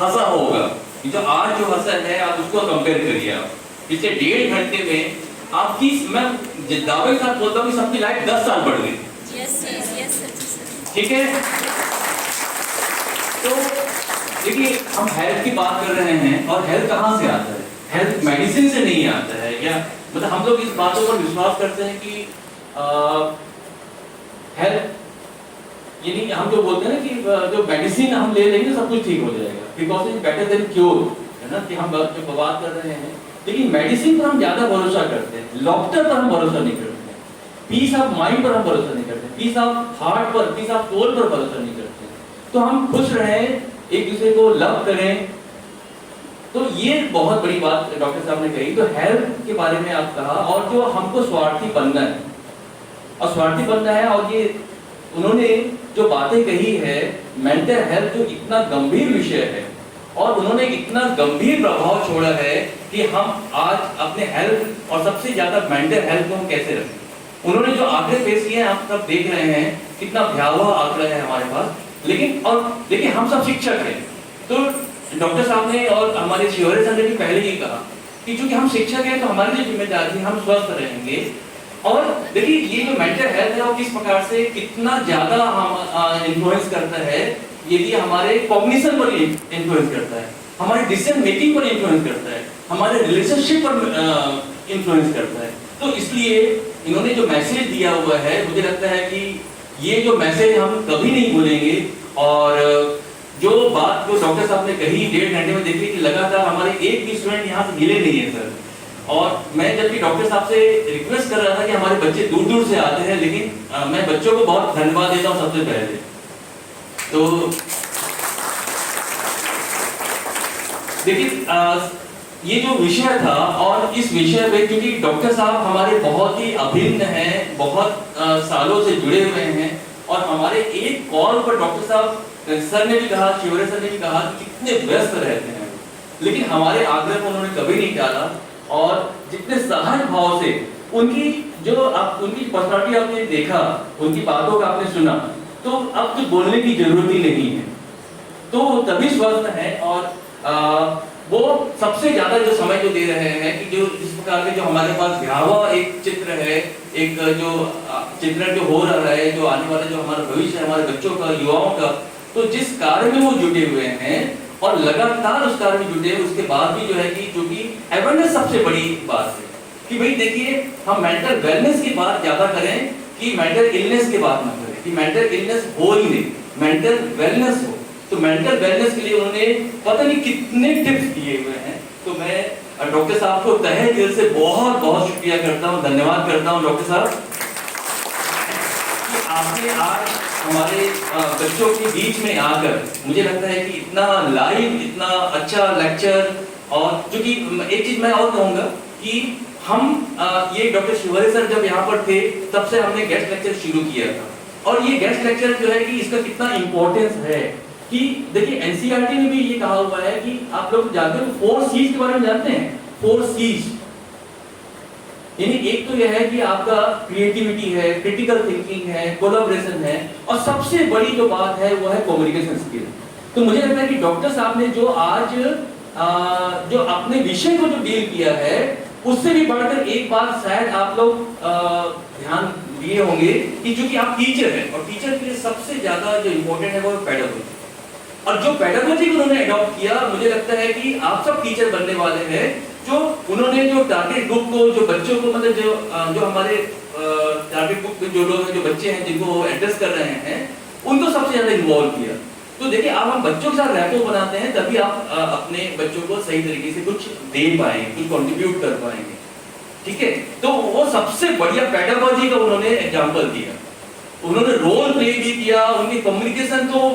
हंसा होगा, जो आज जो हंसा है आप उसको कंपेयर करिए। आप पिछले 1.5 घंटे में आपकी, मैं दावे के साथ बोलता हूँ कि सबकी लाइफ 10 साल बढ़ गई। ठीक है, तो देखिए हम हेल्थ की बात कर रहे हैं, और हेल्थ कहाँ से आता है? हेल्थ मेडिसिन से नहीं आता है, या मतलब हम लोग इस बातों पर विश्वास करते हैं कि हेल्थ यानी हम जो बोलते हैं ना कि जो मेडिसिन हम ले लेंगे सब कुछ ठीक हो जाएगा, because it better than cure, है ना, कि हम जो बात कर रहे हैं। लेकिन मेडिसिन पर हम ज्यादा भरोसा करते हैं, डॉक्टर पर हम भरोसा नहीं करते, पीस ऑफ माइंड पर हम भरोसा नहीं करते, पीस ऑफ हार्ट पर, पीस ऑफ सोल पर भरोसा नहीं करते। तो हम खुश रहें, एक दूसरे को लव करें। तो ये बहुत बड़ी बात डॉक्टर साहब ने कही। तो हेल्थ के बारे में आप कहा, और जो हमको स्वार्थी बनना है, और स्वार्थी बनना है, और ये उन्होंने जो बातें कही है, मेंटल हेल्थ जो इतना गंभीर विषय है, और उन्होंने इतना गंभीर प्रभाव छोड़ा है कि हम आज अपने हेल्थ और सबसे ज्यादा मेंटल हेल्थ को हम कैसे रखें। उन्होंने जो आंकड़े पेश किए हैं आप सब देख रहे हैं, कितना भयावह आंकड़ा है हमारे पास। लेकिन और देखिए हम सब शिक्षक हैं, तो डॉक्टर साहब ने और हमारे शिवरे सर ने भी पहले ही कहा कि चूंकि हम शिक्षक हैं तो हमारी जो जिम्मेदारी है हम स्वस्थ रहेंगे। और देखिए ये जो मेंटल हेल्थ है वो किस प्रकार से कितना ज्यादा हम इन्फ्लुएंस करता है, यदि हमारे कॉग्निशन पर इन्फ्लुएंस करता है, हमारे डिसीजन मेकिंग पर इन्फ्लुएंस करता है, हमारे रिलेशनशिप पर इन्फ्लुएंस करता है। तो इसलिए इन्होंने जो मैसेज दिया हुआ है, मुझे लगता है कि ये जो मैसेज हम कभी नहीं भूलेंगे। और जो बात जो डॉक्टर साहब ने कही 1.5 घंटे में, देखिए कि लगातार हमारे एक भी स्टूडेंट यहाँ से हिले नहीं है सर। और मैं जबकि डॉक्टर साहब से रिक्वेस्ट कर रहा था कि हमारे बच्चे दूर दूर से आते हैं, लेकिन मैं बच्चों को बहुत धन्यवाद देता हूँ सबसे पहले। तो देखिए ये जो विषय था, और इस विषय में क्योंकि डॉक्टर साहब हमारे बहुत ही अभिन्न हैं, बहुत सालों से जुड़े हुए हैं, और हमारे एक कॉल पर डॉक्टर साहब सर ने भी कहा, शिवरे सर ने भी कहा कि कितने व्यस्त रहते हैं, लेकिन हमारे आग्रह को उन्होंने कभी नहीं टाला। और जितने सहज भाव से उनकी उनकी पर्सनालिटी आपने देखा, उनकी बातों का आपने सुना, तो अब तो बोलने की जरूरत ही नहीं है, तो तभी स्वस्थ है। और वो सबसे ज्यादा जो समय जो दे रहे हैं कि जो इस प्रकार के जो हमारे पास भयावह एक चित्र है, एक जो चित्रण जो हो रहा है, जो आने वाला जो हमारा भविष्य है हमारे बच्चों का, युवाओं का, तो जिस कार्य में वो जुटे हुए हैं और लगातार उस कार्य में जुटे हैं, उसके बाद भी जो है कि जो कि अवेयरनेस सबसे बड़ी बात है कि भाई देखिए हम मेंटल वेलनेस की बात ज्यादा करें कि मेंटल इलनेस की बात ना करें, कि मेंटल इलनेस हो ही नहीं, मेंटल वेलनेस हो। तो मेंटल वेलनेस के लिए उन्होंने पता नहीं कितने टिप्स दिए हुए हैं। तो मैं डॉक्टर साहब को तहे दिल से बहुत बहुत शुक्रिया करता हूँ, धन्यवाद करता हूँ डॉक्टर साहब कि आपने आज हमारे बच्चों के बीच में आकर, मुझे लगता है कि इतना लाइव, इतना अच्छा लेक्चर। और क्योंकि एक चीज मैं और कहूँगा कि हम ये डॉक्टर शिवरे सर जब यहाँ पर थे तब से हमने गेस्ट लेक्चर शुरू किया था, और ये गेस्ट लेक्चर जो है कि इसका कितना इंपॉर्टेंस है कि देखिए एनसीईआरटी ने भी ये कहा हुआ है कि आप लोग जानते हो 4 C's के बारे में जानते हैं? 4 C's यानी एक तो यह है कि आपका क्रिएटिविटी है, क्रिटिकल थिंकिंग है, कोलैबोरेशन है, और सबसे बड़ी जो बात है वो है कम्युनिकेशन स्किल। तो मुझे लगता है कि डॉक्टर साहब ने जो आज जो अपने विषय को जो डील किया है, उससे भी बढ़कर एक बात शायद आप लोग ध्यान दिए होंगे कि चूंकि आप टीचर हैं, और टीचर के लिए सबसे ज्यादा जो इम्पोर्टेंट है वो पेडागोजी। और जो पेडागोजी उन्होंने अडॉप्ट किया, मुझे लगता है कि आप सब टीचर बनने वाले हैं। जो उन्होंने जो टारगेट ग्रुप को, जो बच्चों को, मतलब जो हमारे टारगेट ग्रुप में जो लोग हैं, जो बच्चे हैं जिनको वो एड्रेस कर रहे हैं, उनको सबसे ज्यादा इन्वॉल्व किया। तो देखिए आप हम बच्चों के साथ रैपो बनाते हैं, तभी आप अपने बच्चों को सही तरीके से कुछ दे पाएंगे, कुछ कंट्रीब्यूट कर पाएंगे। ठीक है, तो वो सबसे बढ़िया पेडागोजी का उन्होंने एग्जांपल दिया, उन्होंने रोल प्ले भी किया, उनकी कम्युनिकेशन तो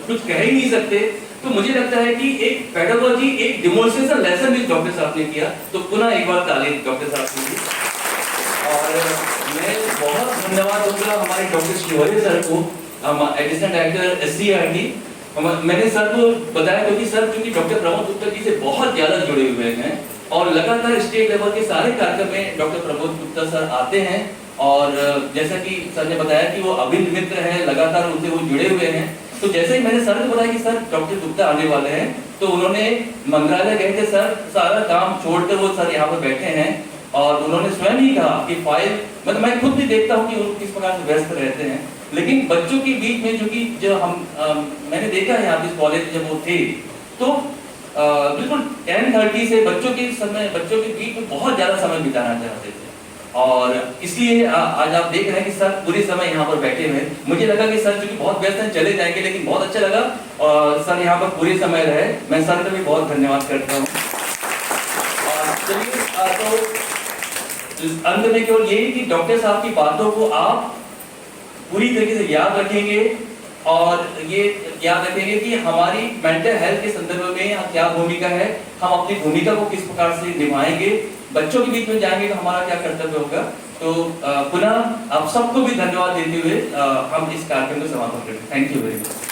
कुछ कह ही नहीं सकते। तो मुझे लगता है कि एक पेडागोजी, एक डेमोन्स्ट्रेशन लेसन भी डॉक्टर साहब ने किया। तो पुनः एक बार ताली डॉक्टर साहब के लिए। और मैं बहुत धन्यवाद दूंगा हमारे डॉक्टर शिवरे सर को, एडिशनल डायरेक्टर एससीईआरटी। मैंने सर को बताया क्योंकि सर क्योंकि डॉक्टर प्रमोद गुप्ता जी से बहुत ज्यादा जुड़े हुए हैं, और लगातार स्टेट लेवल के सारे कार्यक्रम में डॉक्टर प्रमोद गुप्ता सर आते हैं। और जैसा कि सर ने बताया कि वो अभिन्न मित्र हैं, लगातार उनसे वो जुड़े हुए हैं। तो जैसे ही मैंने सर को बताया कि सर डॉक्टर गुप्ता आने वाले हैं, तो उन्होंने मंत्रालय गए थे सर, सारा काम छोड़कर वो सर यहाँ पर बैठे हैं और उन्होंने स्वयं ही कहा कि फाइल, मतलब मैं खुद भी देखता हूँ कि वो किस प्रकार से व्यस्त रहते हैं, लेकिन बच्चों के बीच में जो मैंने देखा है यहाँ पे कॉलेज में जब वो थे, तो बिल्कुल 10:30 से बच्चों के बीच में बहुत ज्यादा समय बिताना चाहते थे। और इसलिए आज आप देख रहे हैं कि सर पूरे समय यहाँ पर बैठे हुए हैं। मुझे लगा कि सर चूंकि बहुत व्यस्त हैं चले जाएंगे, लेकिन बहुत अच्छा लगा और सर यहाँ पर पूरे समय रहे। मैं सर का भी बहुत धन्यवाद करता हूँ। चलिए, तो अंत में केवल यही कि डॉक्टर साहब की बातों को आप पूरी तरीके से याद रखेंगे और ये याद रखेंगे कि हमारी मेंटल हेल्थ के संदर्भ में क्या भूमिका है, हम अपनी भूमिका को किस प्रकार से निभाएंगे, बच्चों के बीच में जाएंगे तो हमारा क्या कर्तव्य होगा। तो पुनः आप सबको भी धन्यवाद देते हुए हम इस कार्यक्रम को समापन करें। Thank you very much.